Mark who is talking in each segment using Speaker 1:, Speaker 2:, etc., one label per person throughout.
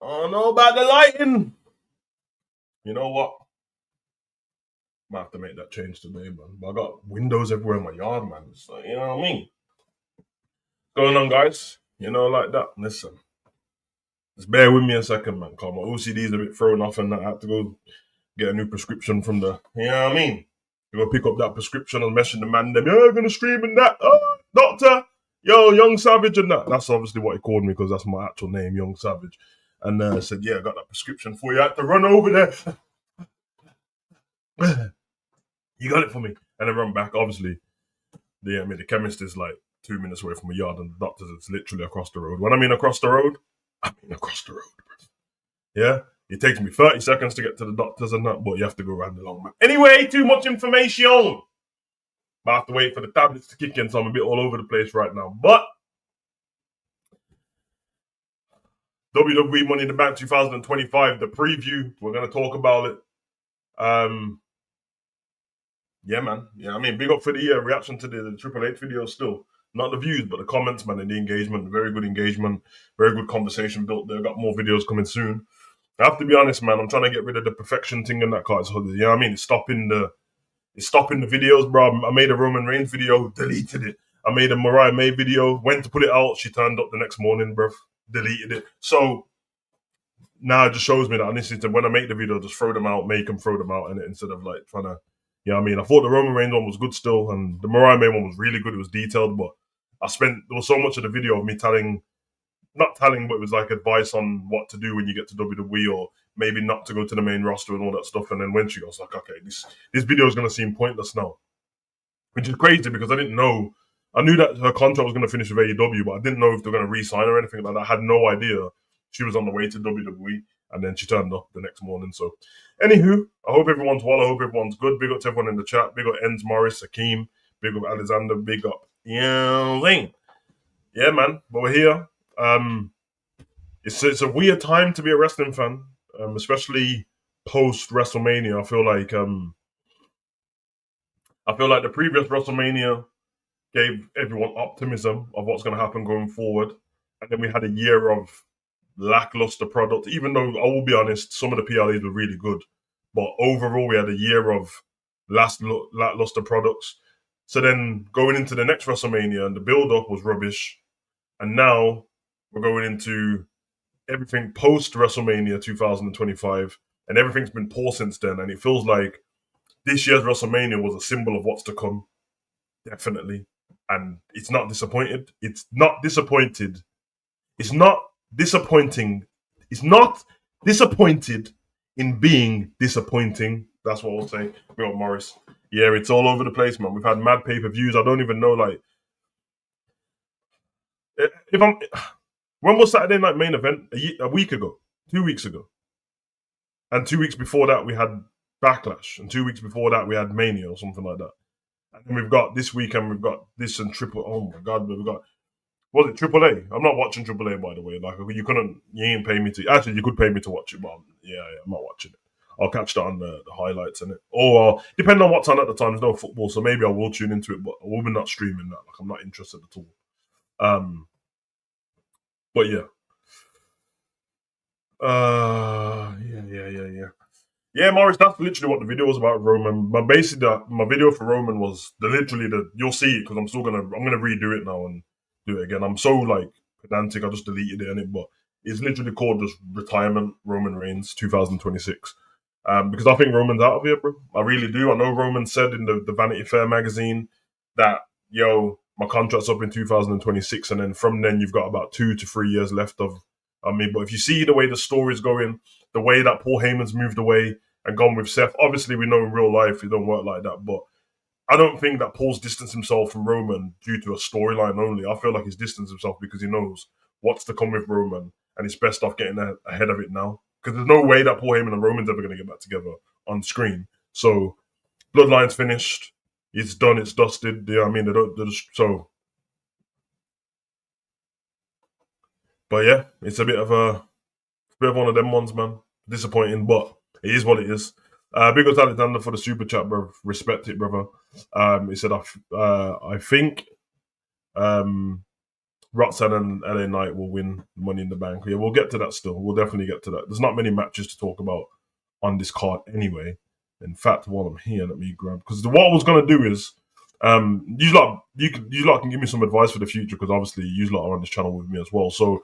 Speaker 1: I don't know about the lighting. You know what? I might have to make that change today, man. But I got windows everywhere in my yard, man. So, you know what I mean? Going on, guys? You know, like that. Listen, just bear with me a second, man. Cause my OCD is a bit thrown off, and I had to go get a new prescription from the. You know what I mean? You go pick up that prescription and message the man. Them, I'm gonna stream in that. Oh, doctor, yo, Young Savage, and that. That's obviously what he called me because that's my actual name, Young Savage. And said, yeah, I got that prescription for you. I had to run over there. You got it for me, and then run back. Obviously, the chemist is like 2 minutes away from my yard, and the doctor's is literally across the road. When I mean across the road, I mean across the road. Yeah, it takes me 30 seconds to get to the doctors and that, but you have to go around the long man. Anyway, too much information. I have to wait for the tablets to kick in, so I'm a bit all over the place right now. But WWE Money in the Bank 2025, the preview, we're going to talk about it. Yeah, man. Yeah, I mean, big up for the reaction to the Triple H video still. Not the views, but the comments, man, and the engagement. Very good engagement. Very good conversation built there. Got more videos coming soon. I have to be honest, man. I'm trying to get rid of the perfection thing in that card. So, you know what I mean? It's stopping the videos, bro. I made a Roman Reigns video, deleted it. I made a Mariah May video, went to put it out. She turned up the next morning, bro. Deleted it. So now it just shows me that I need to, when I make the video, just throw them out, make them throw them out in it instead of like trying to. You know what I mean? I thought the Roman Reigns one was good still, and the Mariah May one was really good. It was detailed, but there was so much of the video of me not telling, but it was like advice on what to do when you get to WWE, or maybe not to go to the main roster and all that stuff. And then when she goes, like, okay, this video is going to seem pointless now, which is crazy because I didn't know. I knew that her contract was going to finish with AEW, but I didn't know if they're going to re-sign her or anything like that. I had no idea she was on the way to WWE, and then she turned up the next morning. So, anywho, I hope everyone's well. I hope everyone's good. Big up to everyone in the chat. Big up Enz, Morris, Akeem. Big up Alexander. Big up Lane. Yeah, man. But we're here. It's a weird time to be a wrestling fan, especially post WrestleMania. I feel like the previous WrestleMania gave everyone optimism of what's going to happen going forward, and then we had a year of lackluster product. Even though I will be honest, some of the PLEs were really good, but overall we had a year of lackluster products. So then going into the next WrestleMania, and the build-up was rubbish, and now we're going into everything post WrestleMania 2025, and everything's been poor since then. And it feels like this year's WrestleMania was a symbol of what's to come, definitely. And it's not disappointed. It's not disappointed. It's not disappointing. It's not disappointed in being disappointing. That's what I'll say. We got Morris. Yeah, it's all over the place, man. We've had mad pay-per-views. I don't even know, like, if I'm. When was Saturday Night Main Event? A week ago, 2 weeks ago, and 2 weeks before that we had Backlash, and 2 weeks before that we had Mania or something like that. And then we've got this weekend, we've got this and Triple. Oh my God, we've got. Was it Triple A? I'm not watching Triple A, by the way. Like, you ain't pay me to. Actually, you could pay me to watch it, but yeah, I'm not watching it. I'll catch that on the highlights in it, or depending on what's on at the time. There's no football, so maybe I will tune into it, but I will be not streaming that. Like, I'm not interested at all. But yeah. Yeah. Yeah, Morris, that's literally what the video was about, Roman. My video for Roman was you'll see it because I'm gonna redo it now and do it again. I'm so like pedantic, I just deleted it in it, but it's literally called just Retirement Roman Reigns 2026. Because I think Roman's out of here, bro. I really do. I know Roman said in the Vanity Fair magazine that, my contract's up in 2026, and then from then you've got about 2 to 3 years left of but if you see the way the story's going, the way that Paul Heyman's moved away and gone with Seth, obviously we know in real life it don't work like that, but I don't think that Paul's distanced himself from Roman due to a storyline only. I feel like he's distanced himself because he knows what's to come with Roman, and it's best off getting ahead of it now. Because there's no way that Paul Heyman and Roman's ever going to get back together on screen. So, Bloodline's finished. It's done. It's dusted. You know what I mean? So, but yeah, it's a bit of one of them ones, man. Disappointing, but it is what it is. Big up to Alexander for the super chat, bro. Respect it, brother. He said, I think Roxanne and LA Knight will win Money in the Bank. Yeah, we'll get to that still. We'll definitely get to that. There's not many matches to talk about on this card anyway. In fact, while I'm here, let me grab because what I was gonna do is you lot can give me some advice for the future because obviously you lot are on this channel with me as well. So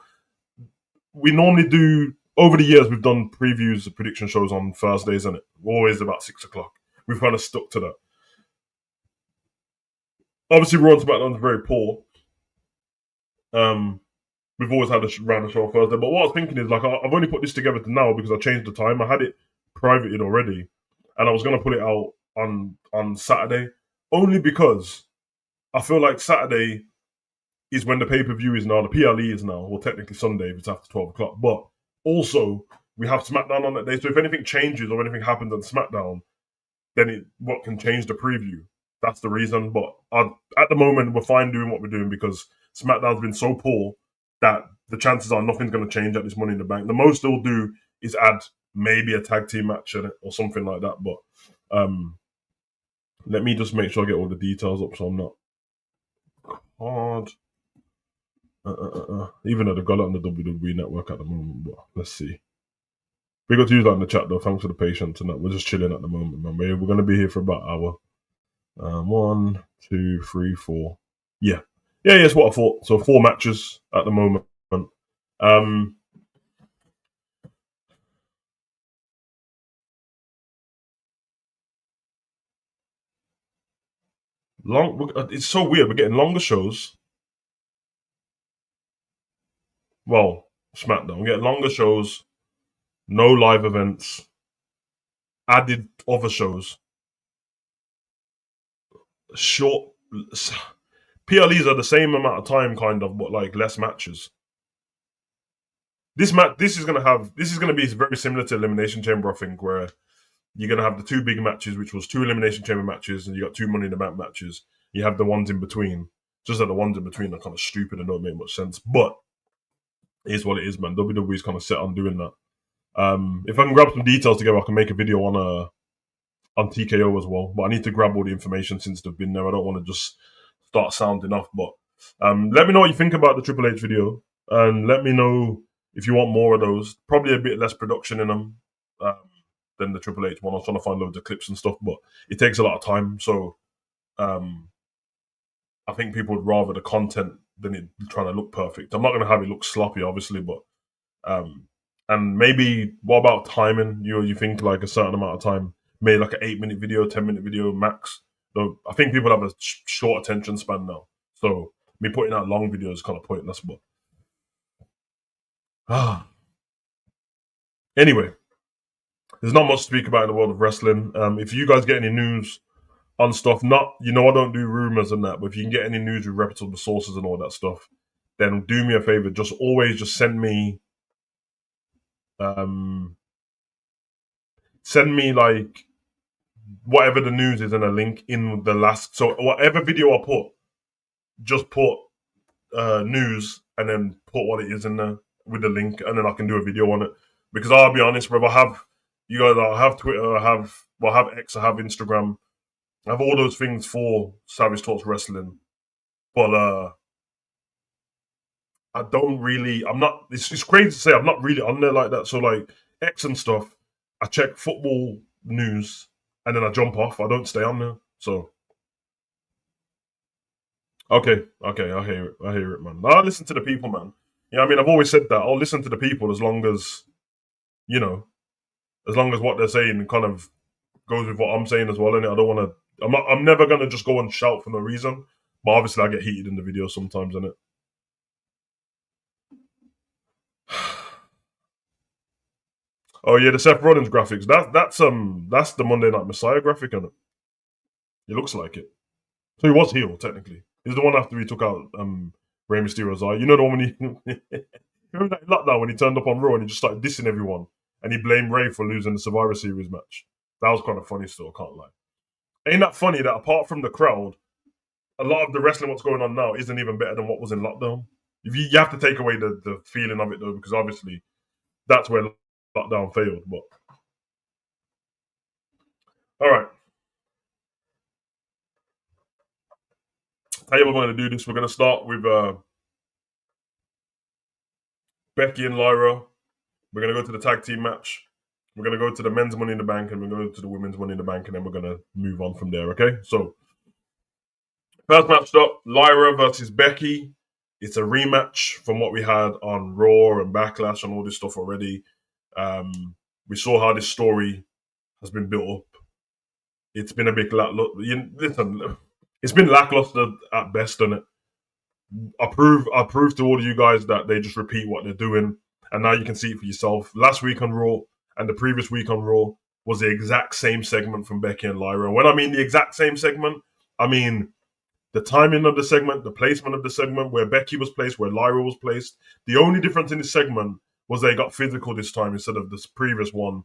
Speaker 1: we normally do over the years we've done previews, prediction shows on Thursdays, and it always about 6 o'clock. We've kind of stuck to that. Obviously, Raw and SmackDown's very poor. Um, we've always had a round the show on Thursday. But what I was thinking is like I've only put this together now because I changed the time. I had it privated already, and I was gonna put it out on Saturday only because I feel like Saturday is when the pay per view is now. The PLE is now, well, technically Sunday if it's after 12 o'clock. But also we have SmackDown on that day. So if anything changes or anything happens on SmackDown, then what can change the preview. That's the reason. But at the moment, we're fine doing what we're doing because SmackDown's been so poor that the chances are nothing's going to change at this Money in the Bank. The most they'll do is add maybe a tag team match in it or something like that. But let me just make sure I get all the details up so I'm not hard. Even though they've got it on the WWE network at the moment, but let's see. We got to use that in the chat though. Thanks for the patience and that. We're just chilling at the moment, man. We're going to be here for about an hour. 1, 2, 3, 4. Yeah, it's what I thought. So 4 matches at the moment. It's so weird. We're getting longer shows. Well, SmackDown. We're getting longer shows. No live events. Added other shows. Short. PLEs are the same amount of time, kind of, but like less matches. This is gonna be very similar to Elimination Chamber, I think, where you're gonna have the 2 big matches, which was 2 Elimination Chamber matches, and you got 2 Money in the Bank matches. You have the ones in between. Just that the ones in between are kind of stupid and don't make much sense. But it is what it is, man. WWE's kind of set on doing that. If I can grab some details together, I can make a video on TKO as well. But I need to grab all the information since they've been there. I don't want to just start sounding off. But let me know what you think about the Triple H video, and let me know if you want more of those. Probably a bit less production in them than the Triple H one. I was trying to find loads of clips and stuff, but it takes a lot of time. So I think people would rather the content than it trying to look perfect. I'm not going to have it look sloppy, obviously, but and maybe what about timing? You think like a certain amount of time, maybe like an 8-minute video, 10-minute video max. So I think people have a short attention span now. So me putting out long videos is kind of pointless. But anyway, there's not much to speak about in the world of wrestling. If you guys get any news on stuff, I don't do rumors and that, but if you can get any news with reputable sources and all that stuff, then do me a favor. Just always send me like whatever the news is in a link in the last. So whatever video I put, just put news and then put what it is in there with the link, and then I can do a video on it. Because I'll be honest, bro, I have Twitter, I have X, I have Instagram, I have all those things for Savage Talks Wrestling, but I don't really. I'm not. It's crazy to say I'm not really on there like that. So like X and stuff, I check football news and then I jump off. I don't stay on there. So okay, I hear it, man. I listen to the people, man. Yeah, I mean, I've always said that. I'll listen to the people as long as as long as what they're saying kind of goes with what I'm saying as well. And I don't want to. I'm never gonna just go and shout for no reason. But obviously, I get heated in the video sometimes, innit? Oh yeah, the Seth Rollins graphics. That's the Monday Night Messiah graphic, and it looks like it. So he was heel technically. He's the one after he took out Rey Mysterio's eye. You know the one when he remember that lockdown when he turned up on Raw and he just started dissing everyone and he blamed Ray for losing the Survivor Series match. That was kind of funny still, I can't lie. Ain't that funny that apart from the crowd, a lot of the wrestling what's going on now isn't even better than what was in lockdown. You have to take away the feeling of it though, because obviously that's where lockdown failed. But all right, tell you what we're going to do this. We're going to start with Becky and Lyra. We're gonna go to the tag team match. We're gonna go to the men's Money in the Bank, and we're gonna go to the women's Money in the Bank, and then we're gonna move on from there. Okay. So first match up: Lyra versus Becky. It's a rematch from what we had on Raw and Backlash and all this stuff already. We saw how this story has been built up. It's been a bit listen. It's been lackluster at best, isn't it? I prove to all of you guys that they just repeat what they're doing, and now you can see it for yourself. Last week on Raw and the previous week on Raw was the exact same segment from Becky and Lyra. When I mean the exact same segment, I mean the timing of the segment, the placement of the segment, where Becky was placed, where Lyra was placed. The only difference in this segment was they got physical this time instead of this previous one.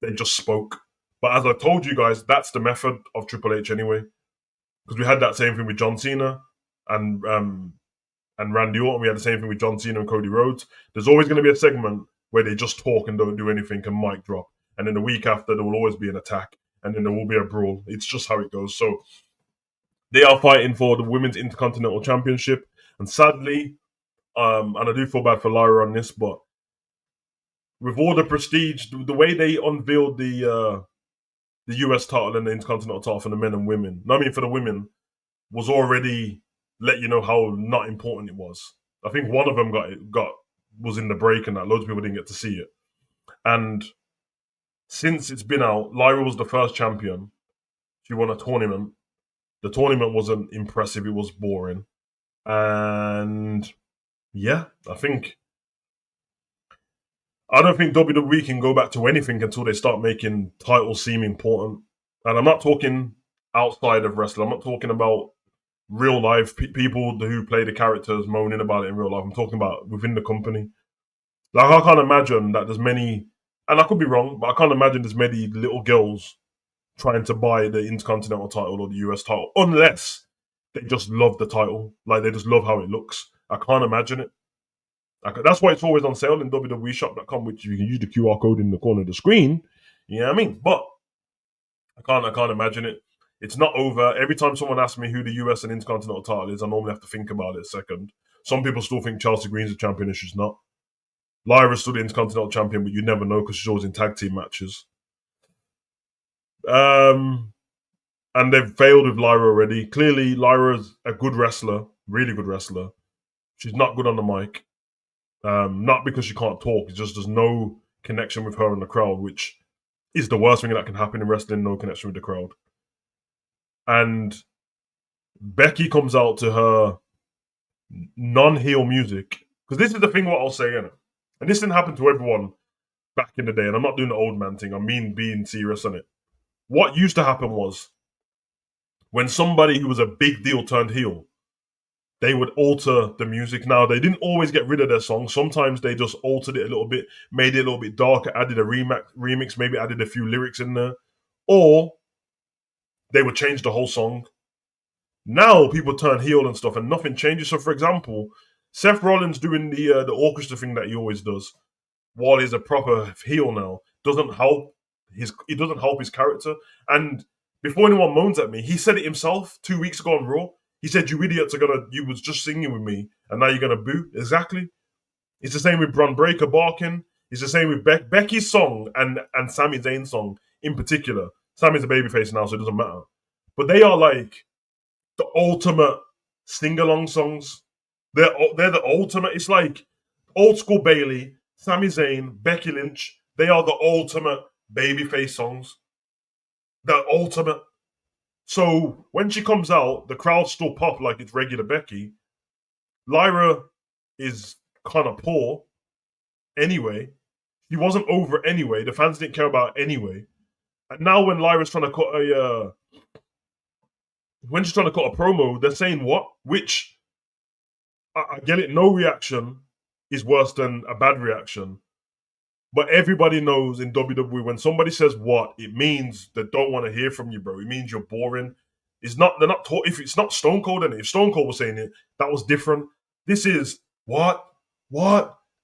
Speaker 1: They just spoke. But as I told you guys, that's the method of Triple H anyway. Because we had that same thing with John Cena and Randy Orton. We had the same thing with John Cena and Cody Rhodes. There's always going to be a segment where they just talk and don't do anything and mic drop. And then the week after, there will always be an attack. And then there will be a brawl. It's just how it goes. So they are fighting for the Women's Intercontinental Championship. And sadly, and I do feel bad for Lyra on this, but with all the prestige, the way they unveiled the US title and the Intercontinental title for the men and women, I mean for the women, was already let you know how not important it was. I think one of them was in the break and that loads of people didn't get to see it. And since it's been out, Lyra was the first champion. She won a tournament. The tournament wasn't impressive. It was boring. And yeah, I don't think WWE can go back to anything until they start making titles seem important. And I'm not talking outside of wrestling. I'm not talking about real life people who play the characters moaning about it in real life. I'm talking about within the company. Like, I can't imagine that there's many, and I could be wrong, but I can't imagine there's many little girls trying to buy the Intercontinental title or the US title unless they just love the title. Like, they just love how it looks. I can't imagine it. That's why it's always on sale in WWEshop.com, which you can use the QR code in the corner of the screen. You know what I mean? But I can't imagine it. It's not over. Every time someone asks me who the US and Intercontinental title is, I normally have to think about it a second. Some people still think Chelsea Green's the champion and she's not. Lyra's still the Intercontinental champion, but you never know because she's always in tag team matches. And they've failed with Lyra already. Clearly, Lyra's a good wrestler, really good wrestler. She's not good on the mic. Not because she can't talk, it's just there's no connection with her and the crowd, which is the worst thing that can happen in wrestling, no connection with the crowd. And Becky comes out to her non-heel music. Because this is the thing what I'll say, innit? And this didn't happen to everyone back in the day, and I'm not doing the old man thing, I mean being serious on it. What used to happen was, when somebody who was a big deal turned heel, they would alter the music. Now, they didn't always get rid of their song. Sometimes they just altered it a little bit, made it a little bit darker, added a remix, maybe added a few lyrics in there. Or they would change the whole song. Now, people turn heel and stuff and nothing changes. So, for example, Seth Rollins doing the orchestra thing that he always does, while he's a proper heel now, doesn't help his character. And before anyone moans at me, he said it himself 2 weeks ago on Raw. He said, "You idiots you was just singing with me, and now you're gonna boo." Exactly. It's the same with Bron Breakker barking. It's the same with Becky's song and Sami Zayn's song in particular. Sami's a babyface now, so it doesn't matter. But they are like the ultimate sing-along songs. They're the ultimate. It's like old school Bayley, Sami Zayn, Becky Lynch. They are the ultimate babyface songs. The ultimate. So when she comes out, the crowd still pop like it's regular Becky. Lyra is kind of poor anyway. She wasn't over anyway. The fans didn't care about it anyway. And now when Lyra's trying to cut when she's trying to cut a promo, they're saying what? Which I get it. No reaction is worse than a bad reaction. But everybody knows in WWE when somebody says what, it means they don't want to hear from you, bro. It means you're boring. It's not. They're not. If it's not Stone Cold, and if Stone Cold was saying it, that was different. This is what.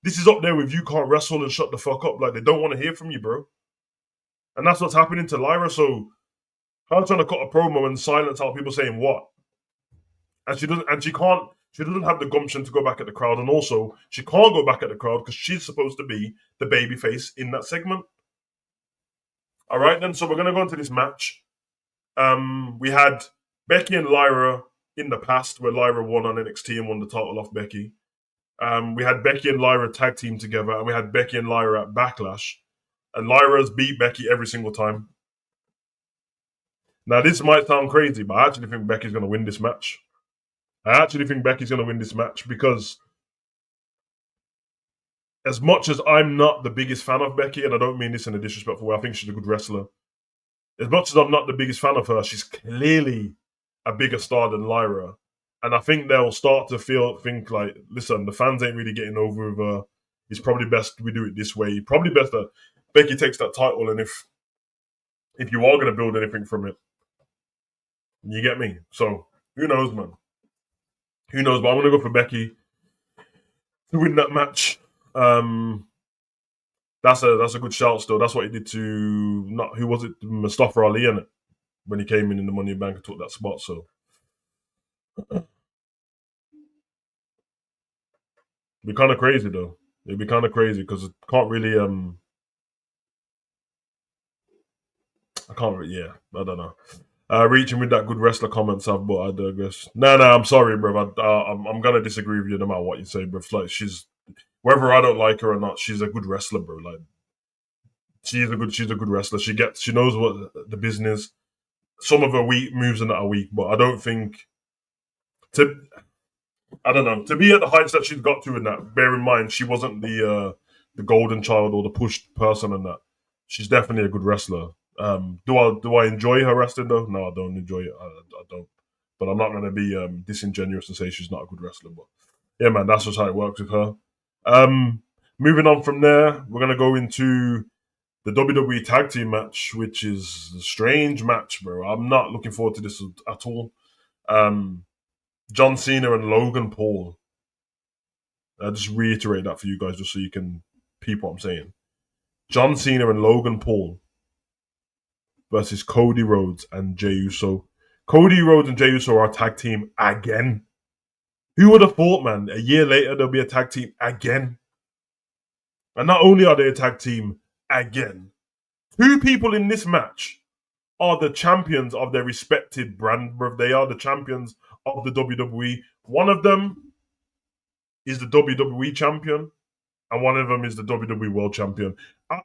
Speaker 1: This is up there with you can't wrestle and shut the fuck up. Like they don't want to hear from you, bro. And that's what's happening to Lyra. So her trying to cut a promo and silence out people saying what, and she doesn't have the gumption to go back at the crowd, and also she can't go back at the crowd because she's supposed to be the baby face in that segment. All right, then. So we're gonna go into this match. We had Becky and Lyra in the past, where Lyra won on NXT and won the title off Becky. We had Becky and Lyra tag team together, and we had Becky and Lyra at Backlash. And Lyra's beat Becky every single time. Now, this might sound crazy, but I actually think Becky's going to win this match. I actually think Becky's going to win this match because, as much as I'm not the biggest fan of Becky, and I don't mean this in a disrespectful way, I think she's a good wrestler. As much as I'm not the biggest fan of her, she's clearly a bigger star than Lyra. And I think they'll start to think like, listen, the fans ain't really getting over with her. It's probably best we do it this way. Probably best that Becky takes that title, and if you are going to build anything from it, you get me. So who knows, man? Who knows? But I'm going to go for Becky to win that match. That's a good shout. Still, that's what he did to who was it? Mustafa Ali, in it when he came in the Money in the Bank and took that spot. So. It'd be kind of crazy though. It'd be kind of crazy because it can't really I can't really, yeah, I don't know. Reaching with that good wrestler comments I've but I digress. No, I'm sorry, bro. I'm gonna disagree with you no matter what you say, bro. Like she's whether I don't like her or not, she's a good wrestler, bro. Like she's a good wrestler. She knows what the business. Some of her weak moves are not weak, but I don't think I don't know, to be at the heights that she's got to in that. Bear in mind, she wasn't the golden child or the pushed person in that. She's definitely a good wrestler. Do I enjoy her wrestling though? No, I don't enjoy it. I don't. But I'm not going to be disingenuous and say she's not a good wrestler. But yeah, man, that's just how it works with her. Moving on from there, we're going to go into the WWE Tag Team match, which is a strange match, bro. I'm not looking forward to this at all. John Cena and Logan Paul. I'll just reiterate that for you guys just so you can peep what I'm saying. John Cena and Logan Paul versus Cody Rhodes and Jey Uso. Cody Rhodes and Jey Uso are a tag team again. Who would have thought, man? A year later, they'll be a tag team again. And not only are they a tag team again, two people in this match are the champions of their respected brand. They are the champions of the WWE. One of them is the WWE champion, and one of them is the WWE World Champion. I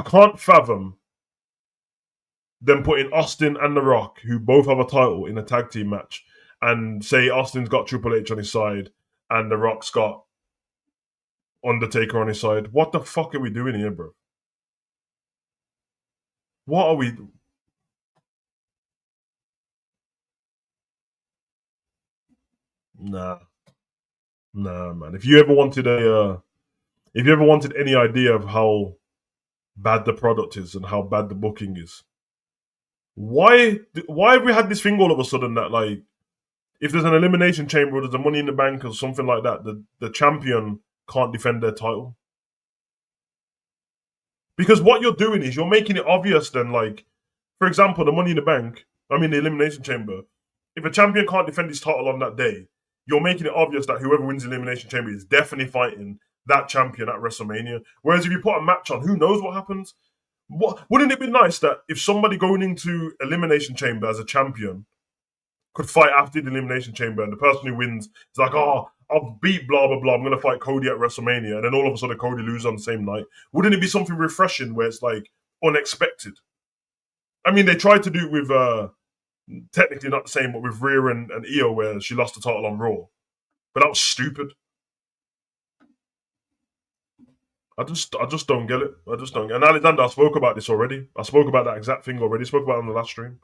Speaker 1: can't fathom them putting Austin and The Rock, who both have a title, in a tag team match, and say Austin's got Triple H on his side and The Rock's got Undertaker on his side. What the fuck are we doing here, bro? What are we? Nah, man. If you ever wanted any idea of how bad the product is and how bad the booking is, why have we had this thing all of a sudden that, like, if there's an elimination chamber or there's a Money in the Bank or something like that, the champion can't defend their title? Because what you're doing is you're making it obvious then, like, for example, the Money in the Bank, the Elimination Chamber, if a champion can't defend his title on that day, you're making it obvious that whoever wins the Elimination Chamber is definitely fighting that champion at WrestleMania. Whereas if you put a match on, who knows what happens? Wouldn't it be nice that if somebody going into Elimination Chamber as a champion could fight after the Elimination Chamber and the person who wins is like, oh, I'll beat blah, blah, blah, I'm going to fight Cody at WrestleMania, and then all of a sudden Cody loses on the same night? Wouldn't it be something refreshing where it's like unexpected? I mean, they tried to do it with, technically not the same, but with Rhea and Io, where she lost the title on Raw. But that was stupid. I just don't get it. I just don't get it. And Alexander, I spoke about this already. I spoke about that exact thing already. I spoke about it on the last stream.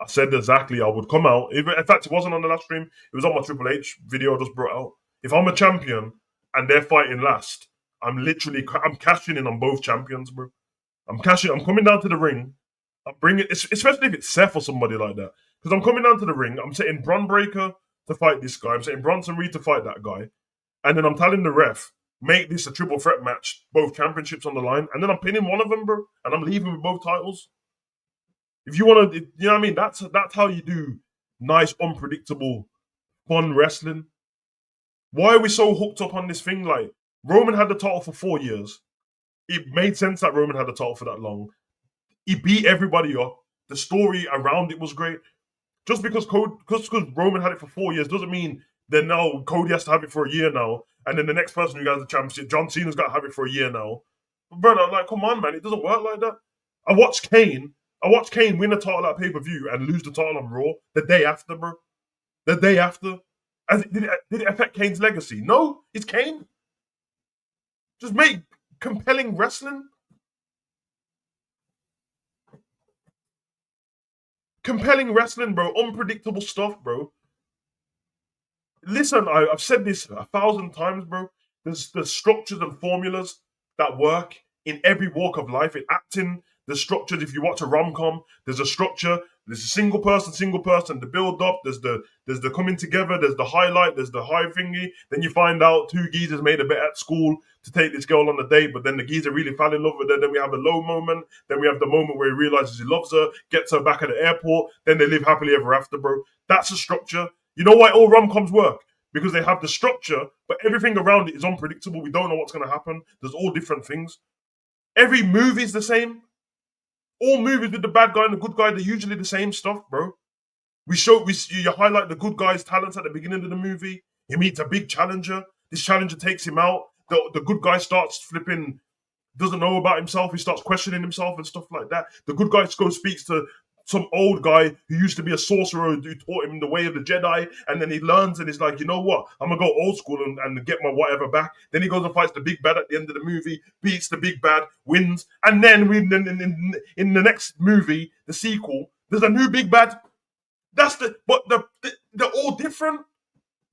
Speaker 1: I said exactly I would come out. In fact, it wasn't on the last stream. It was on my Triple H video I just brought out. If I'm a champion and they're fighting last, I'm cashing in on both champions, bro. I'm coming down to the ring. I'm bringing, especially if it's Seth or somebody like that. Because I'm coming down to the ring. I'm setting Bron Breakker to fight this guy. I'm setting Bronson Reed to fight that guy. And then I'm telling the ref, make this a triple threat match, both championships on the line. And then I'm pinning one of them, bro. And I'm leaving with both titles. If you want to, you know what I mean? That's how you do nice, unpredictable, fun wrestling. Why are we so hooked up on this thing? Like, Roman had the title for 4 years. It made sense that Roman had the title for that long. He beat everybody up. The story around it was great. Just because Roman had it for 4 years doesn't mean that now Cody has to have it for a year now, and then the next person who has the championship, John Cena's got to have it for a year now. Brother, like, come on, man, it doesn't work like that. I watched Kane win a title at pay-per-view and lose the title on Raw the day after, bro. The day after. Did it affect Kane's legacy? No, it's Kane. Just make compelling wrestling. Compelling wrestling, bro. Unpredictable stuff, bro. Listen, I've said this 1,000 times, bro. There's structures and formulas that work in every walk of life. In acting, there's structures. If you watch a rom-com, there's a structure. There's a single person, the build up, there's the coming together, there's the highlight, there's the high thingy. Then you find out two geezers made a bet at school to take this girl on a date, but then the geezer really fell in love with her. Then we have a low moment. Then we have the moment where he realizes he loves her, gets her back at the airport. Then they live happily ever after, bro. That's a structure. You know why all rom-coms work? Because they have the structure, but everything around it is unpredictable. We don't know what's going to happen. There's all different things. Every movie is the same. All movies with the bad guy and the good guy, they're usually the same stuff, bro. You highlight the good guy's talents at the beginning of the movie. He meets a big challenger. This challenger takes him out. The good guy starts flipping, doesn't know about himself. He starts questioning himself and stuff like that. The good guy goes speaks to some old guy who used to be a sorcerer who taught him the way of the Jedi, and then he learns and he's like, you know what? I'm gonna go old school and get my whatever back. Then he goes and fights the big bad at the end of the movie, beats the big bad, wins, and then in the next movie, the sequel, there's a new big bad. They're all different.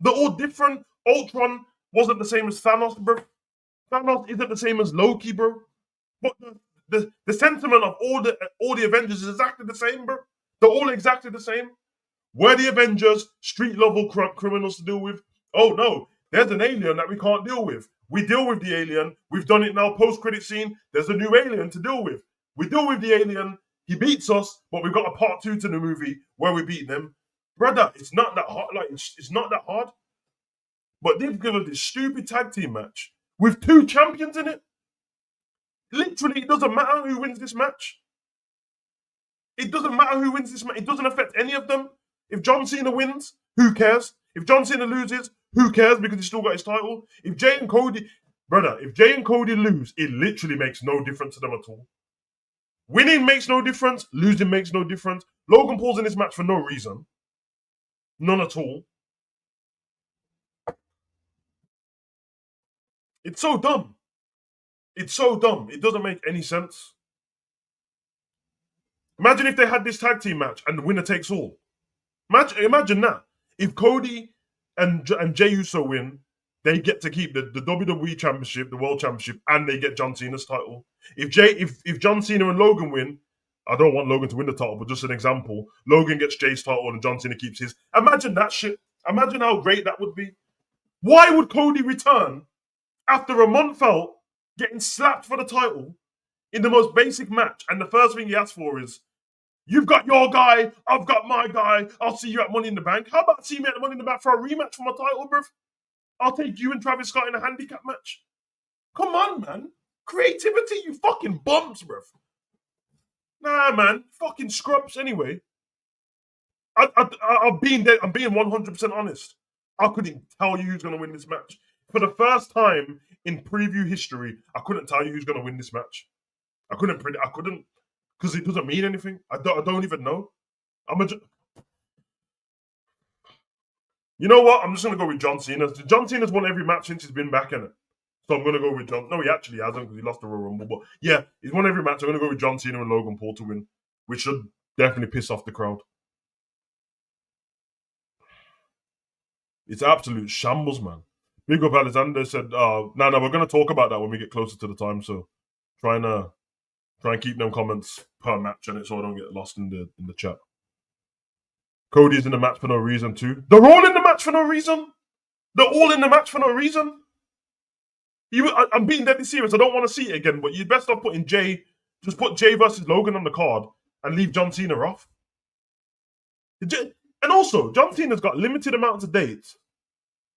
Speaker 1: They're all different. Ultron wasn't the same as Thanos, bro. Thanos isn't the same as Loki, bro. But the sentiment of all the Avengers is exactly the same, bro. They're all exactly the same. Were the Avengers street level criminals to deal with? Oh no, there's an alien that we can't deal with. We deal with the alien. We've done it now. Post-credit scene. There's a new alien to deal with. We deal with the alien. He beats us, but we've got a part 2 to the movie where we beat them. Brother, it's not that hard. Like it's not that hard. But they've given us this stupid tag team match with 2 champions in it. Literally, it doesn't matter who wins this match. It doesn't matter who wins this match. It doesn't affect any of them. If John Cena wins, who cares? If John Cena loses, who cares because he's still got his title? If Jay and Cody lose, it literally makes no difference to them at all. Winning makes no difference. Losing makes no difference. Logan Paul's in this match for no reason. None at all. It's so dumb. It's so dumb. It doesn't make any sense. Imagine if they had this tag team match and the winner takes all. Imagine that. If Cody and Jey Uso win, they get to keep the WWE Championship, the World Championship, and they get John Cena's title. If John Cena and Logan win, I don't want Logan to win the title, but just an example, Logan gets Jay's title and John Cena keeps his. Imagine that shit. Imagine how great that would be. Why would Cody return after a month out, getting slapped for the title in the most basic match, and the first thing he asks for is, you've got your guy, I've got my guy, I'll see you at Money in the Bank. How about see me at the Money in the Bank for a rematch for my title, bruv? I'll take you and Travis Scott in a handicap match. Come on, man. Creativity, you fucking bums, bruv. Nah, man. Fucking scrubs, anyway. I'm being 100% honest. I couldn't tell you who's going to win this match. For the first time in preview history, I couldn't tell you who's going to win this match. I couldn't, because it doesn't mean anything. I don't even know. You know what? I'm just going to go with John Cena. John Cena's won every match since he's been back in it. So I'm going to go with John. No, he actually hasn't because he lost the Royal Rumble. But yeah, he's won every match. I'm going to go with John Cena and Logan Paul to win, which should definitely piss off the crowd. It's absolute shambles, man. Big up Alexander said, no, we're going to talk about that when we get closer to the time. So try and keep them comments per match on it so I don't get lost in the chat. Cody's in the match for no reason too. They're all in the match for no reason. They're all in the match for no reason. I'm being deadly serious. I don't want to see it again, but you'd best stop putting Jay. Just put Jay versus Logan on the card and leave John Cena off. And also, John Cena's got limited amounts of dates,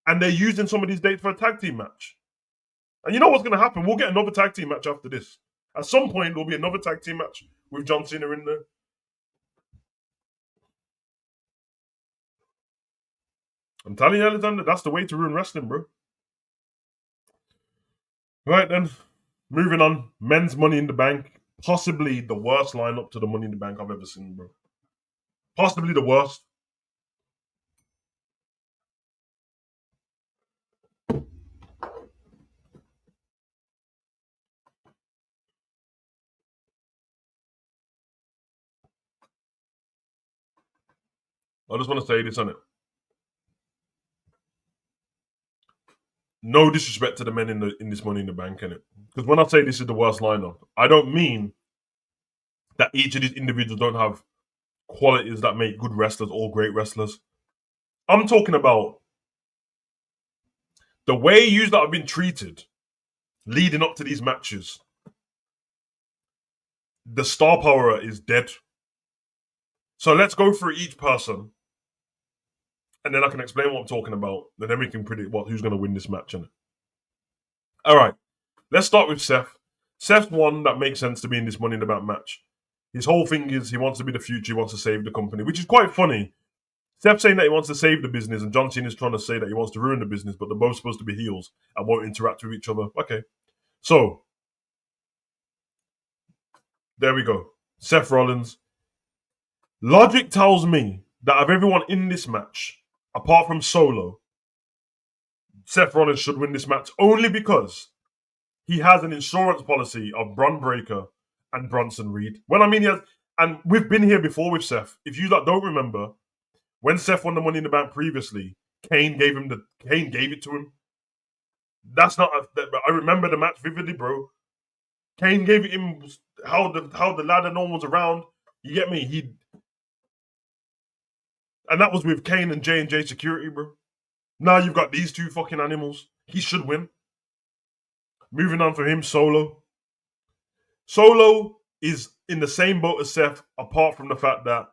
Speaker 1: and they're using some of these dates for a tag team match. And you know what's going to happen? We'll get another tag team match after this. At some point, there'll be another tag team match with John Cena in there. I'm telling you, Alexander, that's the way to ruin wrestling, bro. Right then, moving on. Men's Money in the Bank. Possibly the worst lineup to the Money in the Bank I've ever seen, bro. Possibly the worst. I just want to say this on it. No disrespect to the men in this Money in the Bank, innit? Because when I say this is the worst lineup, I don't mean that each of these individuals don't have qualities that make good wrestlers or great wrestlers. I'm talking about the way you that have been treated leading up to these matches. The star power is dead. So let's go through each person, and then I can explain what I'm talking about. And then we can predict who's going to win this match. Innit? All right, let's start with Seth. Seth's one that makes sense to be in this Money in the Bank match. His whole thing is he wants to be the future. He wants to save the company, which is quite funny. Seth saying that he wants to save the business, and John Cena is trying to say that he wants to ruin the business, but they're both supposed to be heels and won't interact with each other. Okay, so there we go. Seth Rollins. Logic tells me that of everyone in this match, apart from Solo, Seth Rollins should win this match only because he has an insurance policy of Bron Breakker and Bronson Reed. When I mean he has, and we've been here before with Seth. If you don't remember, when Seth won the Money in the Bank previously, Kane gave it to him. That's not. I remember the match vividly, bro. Kane gave it him how the ladder no one was around. You get me? And that was with Kane and J&J Security, bro. Now you've got these two fucking animals. He should win. Moving on for him, Solo. Solo is in the same boat as Seth, apart from the fact that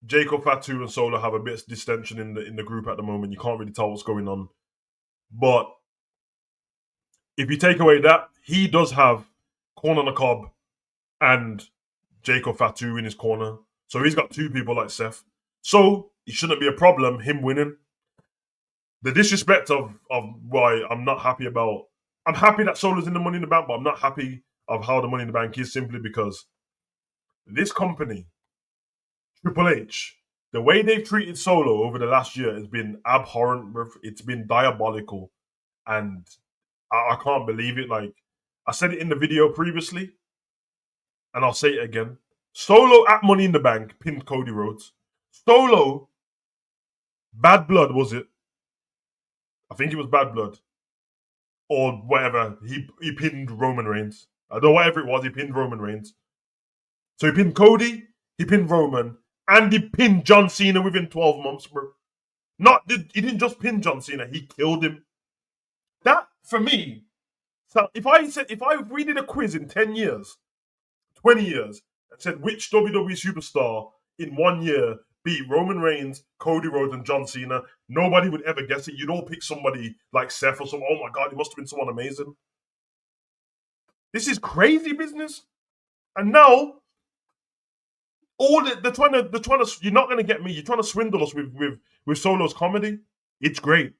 Speaker 1: Jacob Fatu and Solo have a bit of distension in the group at the moment. You can't really tell what's going on. But if you take away that, he does have Corn on the Cob and Jacob Fatu in his corner. So he's got two people like Seth. So it shouldn't be a problem, him winning. The disrespect of why I'm not happy about... I'm happy that Solo's in the Money in the Bank, but I'm not happy of how the Money in the Bank is, simply because this company, Triple H, the way they've treated Solo over the last year has been abhorrent. It's been diabolical. And I can't believe it. Like, I said it in the video previously, and I'll say it again. Solo at Money in the Bank pinned Cody Rhodes. Solo, Bad Blood, was it? I think it was Bad Blood. Or whatever. He pinned Roman Reigns. I don't know, whatever it was, he pinned Roman Reigns. So he pinned Cody, he pinned Roman, and he pinned John Cena within 12 months, bro. He didn't just pin John Cena, he killed him. That, for me, so if we did a quiz in 10 years, 20 years, and said which WWE superstar in 1 year beat Roman Reigns, Cody Rhodes, and John Cena, nobody would ever guess it. You'd all pick somebody like Seth or someone. Oh my God, he must have been someone amazing. This is crazy business. And now, they're trying to. You're not going to get me. You're trying to swindle us with Solo's comedy. It's great,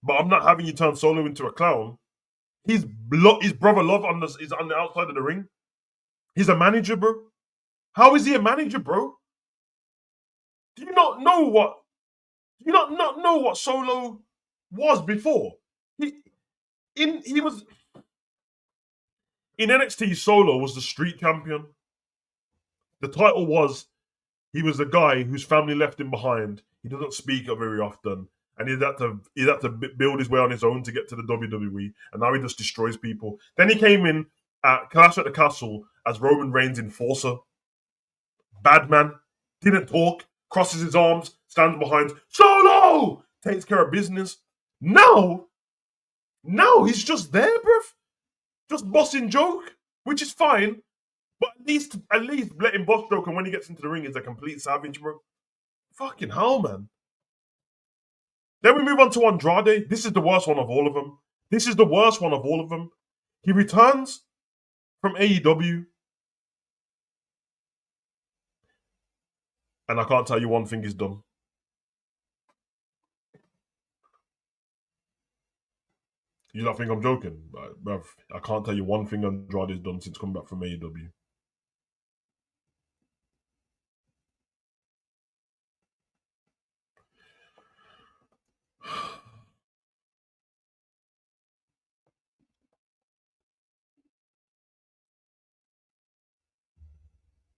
Speaker 1: but I'm not having you turn Solo into a clown. His brother Love is on the outside of the ring. He's a manager, bro. How is he a manager, bro? Do you not know what? Do you not know what Solo was before? He was in NXT. Solo was the street champion. The title was, he was a guy whose family left him behind. He doesn't speak very often, and he had to build his way on his own to get to the WWE. And now he just destroys people. Then he came in at Clash at the Castle as Roman Reigns' enforcer. Bad man, didn't talk, crosses his arms, stands behind. Solo takes care of business. Now he's just there, bruv. Just bossing joke, which is fine. But at least let him boss joke, and when he gets into the ring, he's a complete savage, bro. Fucking hell, man. Then we move on to Andrade. This is the worst one of all of them. This is the worst one of all of them. He returns from AEW, and I can't tell you one thing he's done. You don't think I'm joking? Bruv, I can't tell you one thing Andrade's done since coming back from AEW.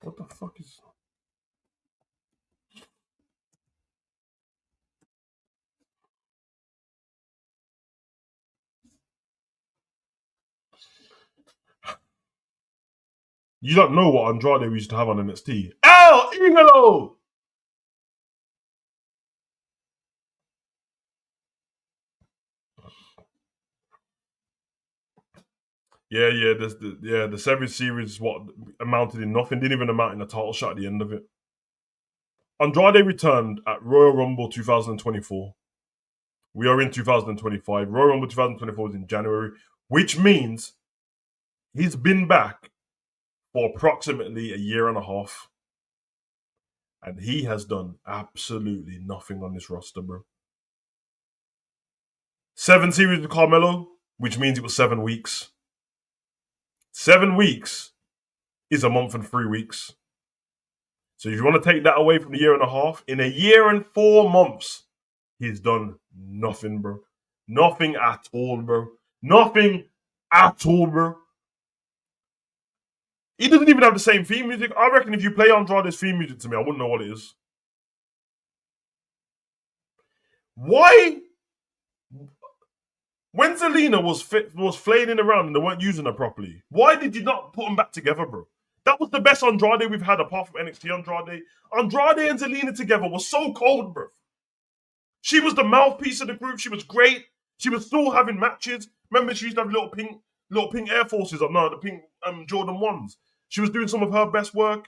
Speaker 1: What the fuck is... You don't know what Andrade used to have on NXT. El Igalo! Yeah, the 7 series what amounted in nothing, didn't even amount in a title shot at the end of it. Andrade returned at Royal Rumble 2024. We are in 2025. Royal Rumble 2024 is in January, which means he's been back for approximately a year and a half. And he has done absolutely nothing on this roster, bro. 7 series with Carmelo, which means it was 7 weeks. 7 weeks is a month and 3 weeks. So if you want to take that away from the year and a half, in a year and 4 months, he's done nothing, bro. Nothing at all, bro. Nothing at all, bro. He doesn't even have the same theme music. I reckon if you play Andrade's theme music to me, I wouldn't know what it is. Why? When Zelina was flailing around and they weren't using her properly, why did you not put them back together, bro? That was the best Andrade we've had apart from NXT Andrade. Andrade and Zelina together was so cold, bro. She was the mouthpiece of the group. She was great. She was still having matches. Remember, she used to have little pink Air Forces on, no, the pink Jordan 1s. She was doing some of her best work.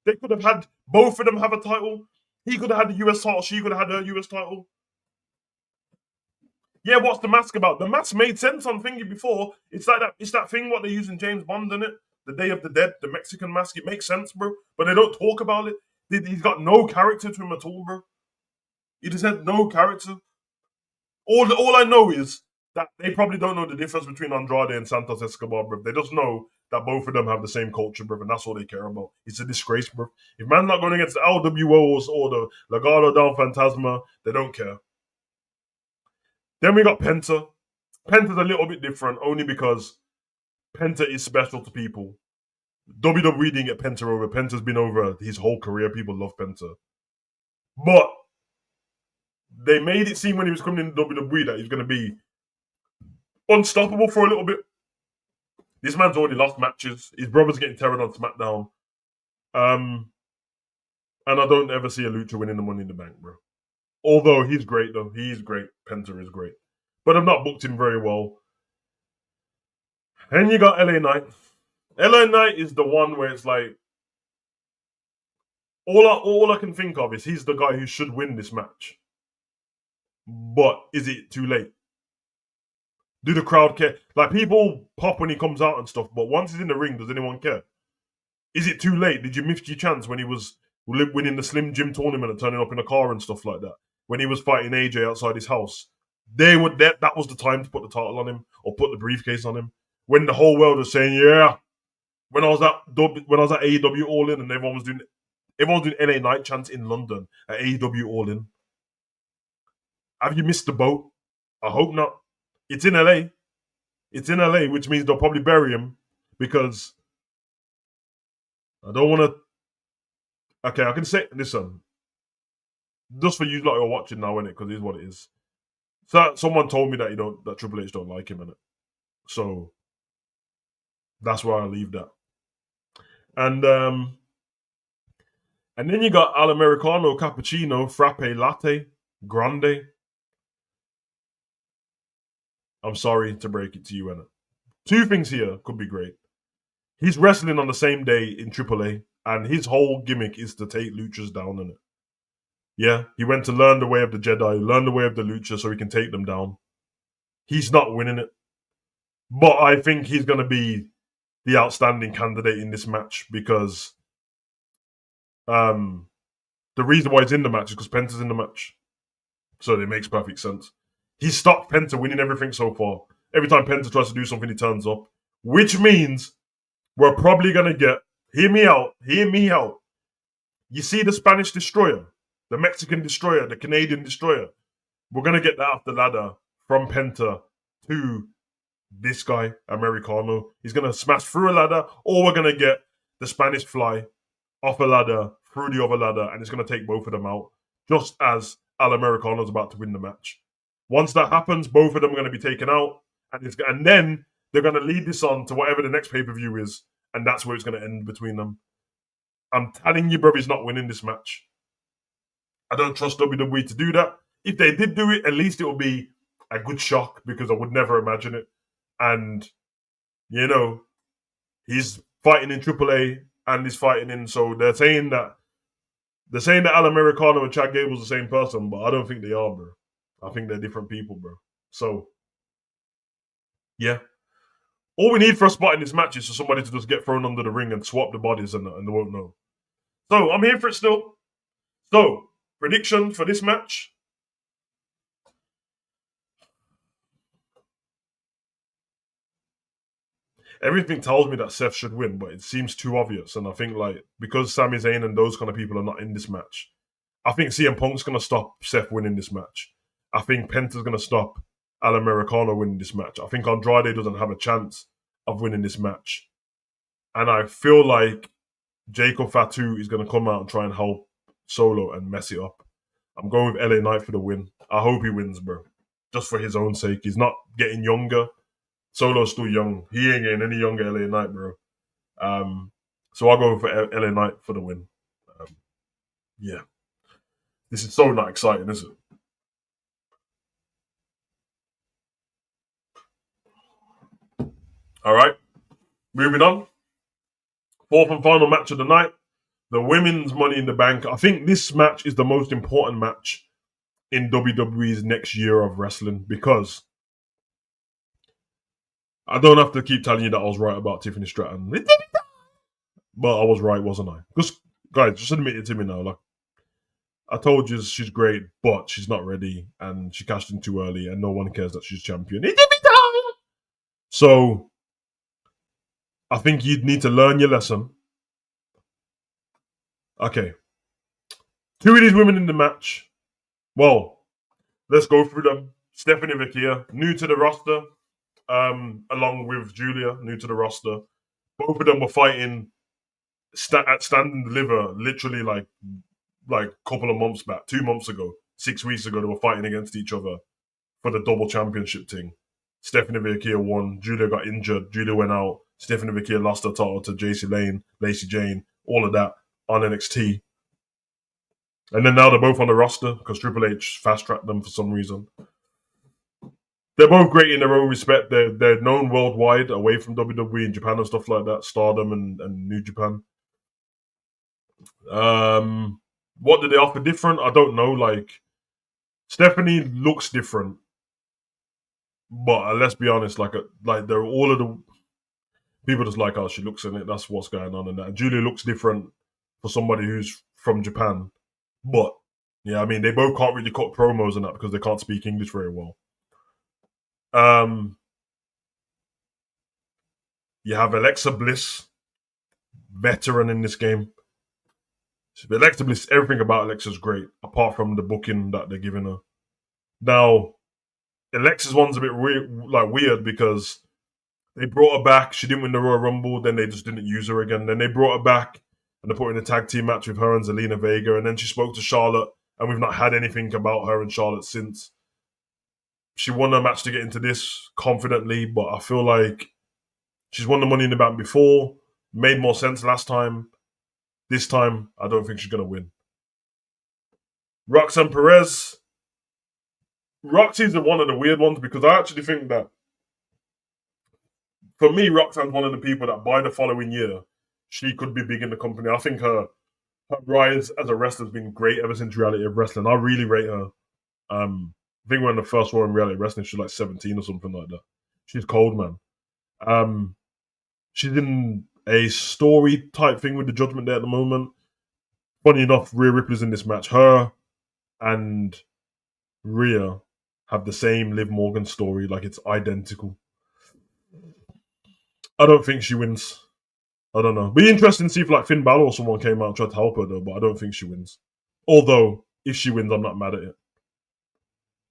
Speaker 1: They could have had both of them have a title. He could have had the US title. She could have had her US title. Yeah, what's the mask about? The mask made sense on thingy before. It's like that. It's that thing what they use in James Bond, in it. The Day of the Dead, the Mexican mask. It makes sense, bro. But they don't talk about it. He's got no character to him at all, bro. He just had no character. All I know is that they probably don't know the difference between Andrade and Santos Escobar, bro. They just know that both of them have the same culture, bro, and that's all they care about. It's a disgrace, bro. If man's not going against the LWOs or the Legado del Fantasma, they don't care. Then we got Penta. Penta's a little bit different, only because Penta is special to people. WWE didn't get Penta over. Penta's been over his whole career. People love Penta. But they made it seem when he was coming in WWE that he's going to be unstoppable for a little bit. This man's already lost matches. His brother's getting teared on SmackDown. And I don't ever see a Lucha winning the Money in the Bank, bro. Although he's great, though. He's great. Penta is great. But I've not booked him very well. And you got LA Knight. LA Knight is the one where it's like, all I can think of is he's the guy who should win this match. But is it too late? Do the crowd care? Like, people pop when he comes out and stuff, but once he's in the ring, does anyone care? Is it too late? Did you miss your chance when he was winning the Slim Jim tournament and turning up in a car and stuff like that? When he was fighting AJ outside his house? That was the time to put the title on him or put the briefcase on him. When the whole world was saying, yeah. When I was at AEW All In and everyone was doing LA Knight chants in London at AEW All In. Have you missed the boat? I hope not. It's in LA. It's in LA, which means they'll probably bury him because I don't want to. Okay, I can say, listen, just for you lot who are watching now, innit? Because it is what it is. So someone told me that Triple H don't like him, innit? So that's why I leave that. And then you got Al Americano, Cappuccino, Frappe, Latte, Grande. I'm sorry to break it to you, innit? 2 things here could be great. He's wrestling on the same day in AAA, and his whole gimmick is to take luchas down, innit? Yeah, he went to learn the way of the Jedi, learn the way of the Lucha so he can take them down. He's not winning it. But I think he's going to be the outstanding candidate in this match because um, the reason why he's in the match is because Penta's in the match. So it makes perfect sense. He's stopped Penta winning everything so far. Every time Penta tries to do something, he turns up. Which means we're probably going to get, hear me out. You see the Spanish destroyer, the Mexican destroyer, the Canadian destroyer. We're going to get that off the ladder from Penta to this guy, Americano. He's going to smash through a ladder, or we're going to get the Spanish fly off a ladder, through the other ladder, and it's going to take both of them out, just as Al Americano's about to win the match. Once that happens, both of them are going to be taken out, and then they're going to lead this on to whatever the next pay-per-view is, and that's where it's going to end between them. I'm telling you, bro, he's not winning this match. I don't trust WWE to do that. If they did do it, at least it would be a good shock because I would never imagine it. And, you know, he's fighting in AAA and he's fighting in. So they're saying that Al Americano and Chad Gable's the same person, but I don't think they are, bro. I think they're different people, bro. So, yeah. All we need for a spot in this match is for somebody to just get thrown under the ring and swap the bodies and they won't know. So, I'm here for it still. So, prediction for this match. Everything tells me that Seth should win, but it seems too obvious. And I think, like, because Sami Zayn and those kind of people are not in this match, I think CM Punk's going to stop Seth winning this match. I think Penta's going to stop Al Americano winning this match. I think Andrade doesn't have a chance of winning this match. And I feel like Jacob Fatu is going to come out and try and help Solo and mess it up. I'm going with LA Knight for the win. I hope he wins, bro. Just for his own sake. He's not getting younger. Solo's still young. He ain't getting any younger, LA Knight, bro. So I'll go for LA Knight for the win. Yeah. This is so not exciting, is it? All right. Moving on. Fourth and final match of the night. The women's Money in the Bank. I think this match is the most important match in WWE's next year of wrestling because I don't have to keep telling you that I was right about Tiffany Stratton. But I was right, wasn't I? Because, guys, just admit it to me now. Like, I told you she's great, but she's not ready, and she cashed in too early, and no one cares that she's champion. So, I think you'd need to learn your lesson. Okay. Two of these women in the match. Well, let's go through them. Stephanie Vecchia, new to the roster, along with Julia, new to the roster. Both of them were fighting at Stand and Deliver, literally like a couple of months back, 2 months ago, 6 weeks ago. They were fighting against each other for the double championship thing. Stephanie Vecchia won. Julia got injured. Julia went out. Stephanie Vecchia lost her title to JC Lane, Lacey Jane, all of that on NXT. And then now they're both on the roster because Triple H fast-tracked them for some reason. They're both great in their own respect. They're known worldwide, away from WWE and Japan and stuff like that, Stardom and New Japan. What do they offer different? I don't know. Like, Stephanie looks different, but let's be honest, like they're all of the people just like, oh, she looks in it. That's what's going on, and that. Julia looks different for somebody who's from Japan, but yeah, I mean, they both can't really cut promos and that because they can't speak English very well. You have Alexa Bliss, veteran in this game. Alexa Bliss, everything about Alexa's great, apart from the booking that they're giving her. Now, Alexa's one's a bit weird because they brought her back. She didn't win the Royal Rumble. Then they just didn't use her again. Then they brought her back and they put her in a tag team match with her and Zelina Vega. And then she spoke to Charlotte, and we've not had anything about her and Charlotte since. She won her match to get into this confidently, but I feel like she's won the Money in the Bank before. Made more sense last time. This time, I don't think she's going to win. Roxanne Perez. Roxy's one of the weird ones because I actually think that, for me, Roxanne's one of the people that by the following year, she could be big in the company. I think her Her rise as a wrestler has been great ever since reality of wrestling. I really rate her. I think when the first war in reality wrestling, she's like 17 or something like that. She's cold, man. Um, she's in a story type thing with the Judgment Day at the moment. Funny enough, Rhea Ripley's in this match. Her and Rhea have the same Liv Morgan story, like it's identical. I don't think she wins. I don't know. Be interesting to see if like Finn Balor or someone came out and tried to help her though, but I don't think she wins. Although if she wins, I'm not mad at it.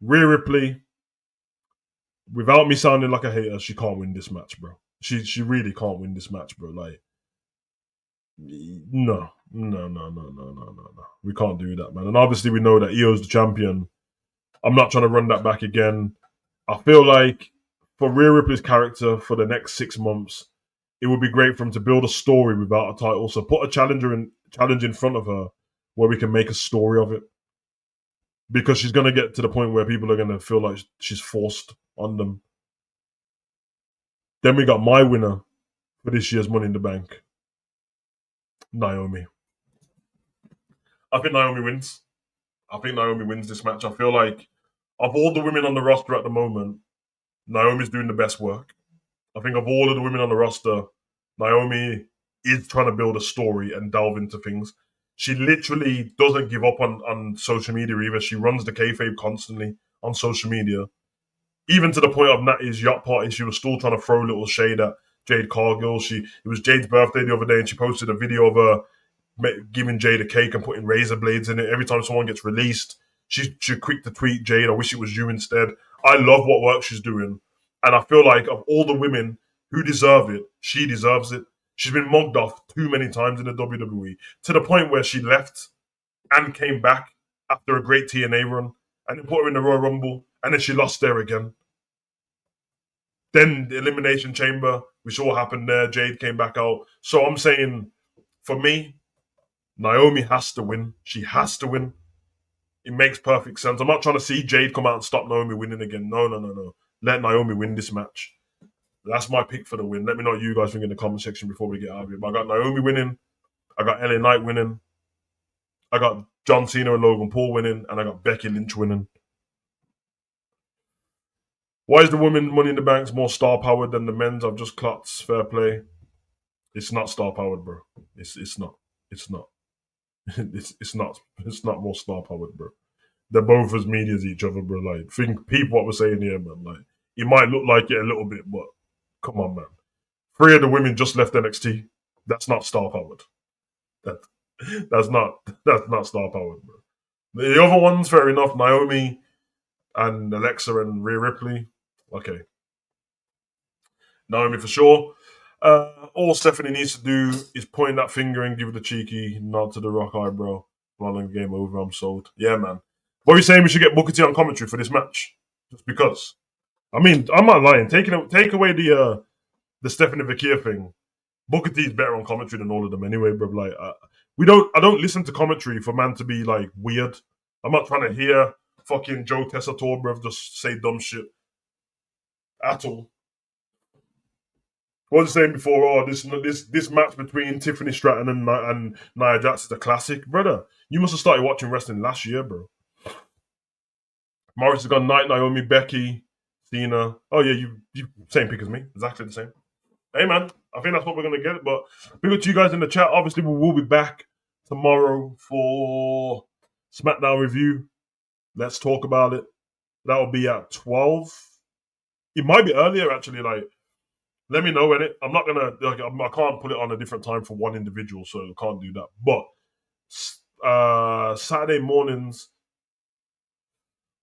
Speaker 1: Rhea Ripley, without me sounding like a hater, she can't win this match, bro. She really can't win this match, bro. Like, no. We can't do that, man. And obviously, we know that Io's the champion. I'm not trying to run that back again. I feel like for Rhea Ripley's character for the next 6 months, it would be great for him to build a story without a title. So put a challenge in front of her where we can make a story of it. Because she's gonna get to the point where people are gonna feel like she's forced on them. Then we got my winner for this year's Money in the Bank, Naomi. I think Naomi wins. I think Naomi wins this match. I feel like of all the women on the roster at the moment, Naomi's doing the best work. I think of all of the women on the roster, Naomi is trying to build a story and delve into things. She literally doesn't give up on social media either. She runs the kayfabe constantly on social media. Even to the point of Natty's yacht party, she was still trying to throw little shade at Jade Cargill. It was Jade's birthday the other day, and she posted a video of her giving Jade a cake and putting razor blades in it. Every time someone gets released, she's quick to tweet Jade, I wish it was you instead. I love what work she's doing. And I feel like of all the women who deserve it, she deserves it. She's been mugged off too many times in the WWE to the point where she left and came back after a great TNA run and then put her in the Royal Rumble and then she lost there again. Then the Elimination Chamber, we saw what happened there. Jade came back out. So I'm saying, for me, Naomi has to win. She has to win. It makes perfect sense. I'm not trying to see Jade come out and stop Naomi winning again. No. Let Naomi win this match. That's my pick for the win. Let me know what you guys think in the comment section before we get out of here. But I got Naomi winning. I got LA Knight winning. I got John Cena and Logan Paul winning. And I got Becky Lynch winning. Why is the women Money in the Banks more star powered than the men's? I've just clocked. Fair play. It's not star powered, bro. It's not. It's not. it's not. It's not more star powered, bro. They're both as media as each other, bro. Like, think people what we're saying here, man. Like, it might look like it a little bit, but come on, man. 3 of the women just left NXT. That's not star powered. That that's not star powered, bro. The other ones, fair enough. Naomi and Alexa and Rhea Ripley. Okay. Naomi for sure. All Stephanie needs to do is point that finger and give it a cheeky nod to the rock eyebrow. Running the game over, I'm sold. Yeah, man. What are you saying? We should get Booker T on commentary for this match, just because. I mean, I'm not lying. Take away the Stephanie Vakia thing. Booker T is better on commentary than all of them anyway, bro. Like, I don't listen to commentary for man to be like weird. I'm not trying to hear fucking Joe Tessitore, bro, just say dumb shit at all. What was I saying before? Oh, this match between Tiffany Stratton and Nia Jax is a classic, brother. You must have started watching wrestling last year, bro. Morris has gone Knight, Naomi, Becky, Cena. Oh yeah, you same pick as me, exactly the same. Hey man, I think that's what we're gonna get. But big up to you guys in the chat. Obviously, we will be back tomorrow for SmackDown review. Let's talk about it. That'll be at 12. It might be earlier actually. Like, let me know in it. I'm not gonna. Like, I can't put it on a different time for one individual, so I can't do that. But Saturday mornings,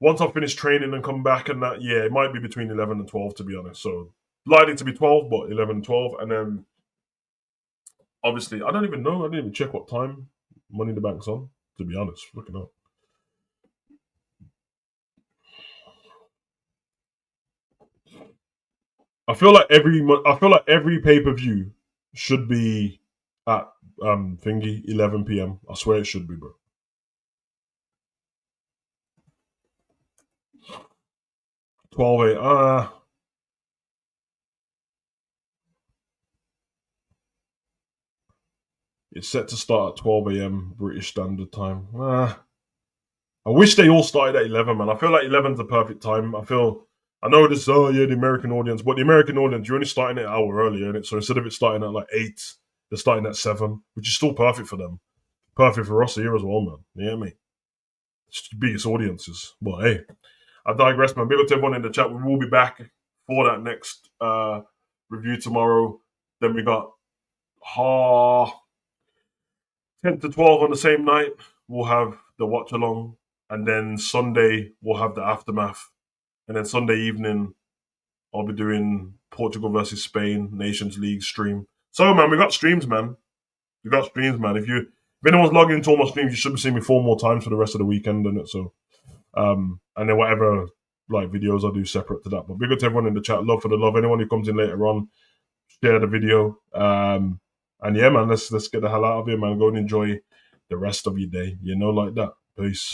Speaker 1: once I finish training and come back and that, yeah, it might be between 11 and 12 to be honest. So likely to be 12, but 11 and 12, and then obviously I don't even know. I didn't even check what time Money in the Bank's on. To be honest, looking up. I feel like every pay per view should be at thingy 11 p.m. I swear it should be, bro. 12 a. It's set to start at 12 a.m. British Standard Time. I wish they all started at 11, man. I feel like 11's the perfect time. I know this, the American audience, but the American audience, you're only starting it an hour earlier, innit? So instead of it starting at like 8, they're starting at 7, which is still perfect for them. Perfect for us here as well, man. You know what I mean? It's the biggest audiences. But hey, I digress, man. Big up to everyone in the chat. We will be back for that next review tomorrow. Then we got 10 to 12 on the same night. We'll have the watch along. And then Sunday, we'll have the aftermath. And then Sunday evening, I'll be doing Portugal versus Spain Nations League stream. So, man, we got streams, man. If anyone's logging into all my streams, you should be seeing me 4 more times for the rest of the weekend, and it. So, and then whatever like videos I do separate to that. But big up to everyone in the chat. Love for the love. Anyone who comes in later on, share the video. And yeah, man, let's get the hell out of here, man. Go and enjoy the rest of your day. Like that. Peace.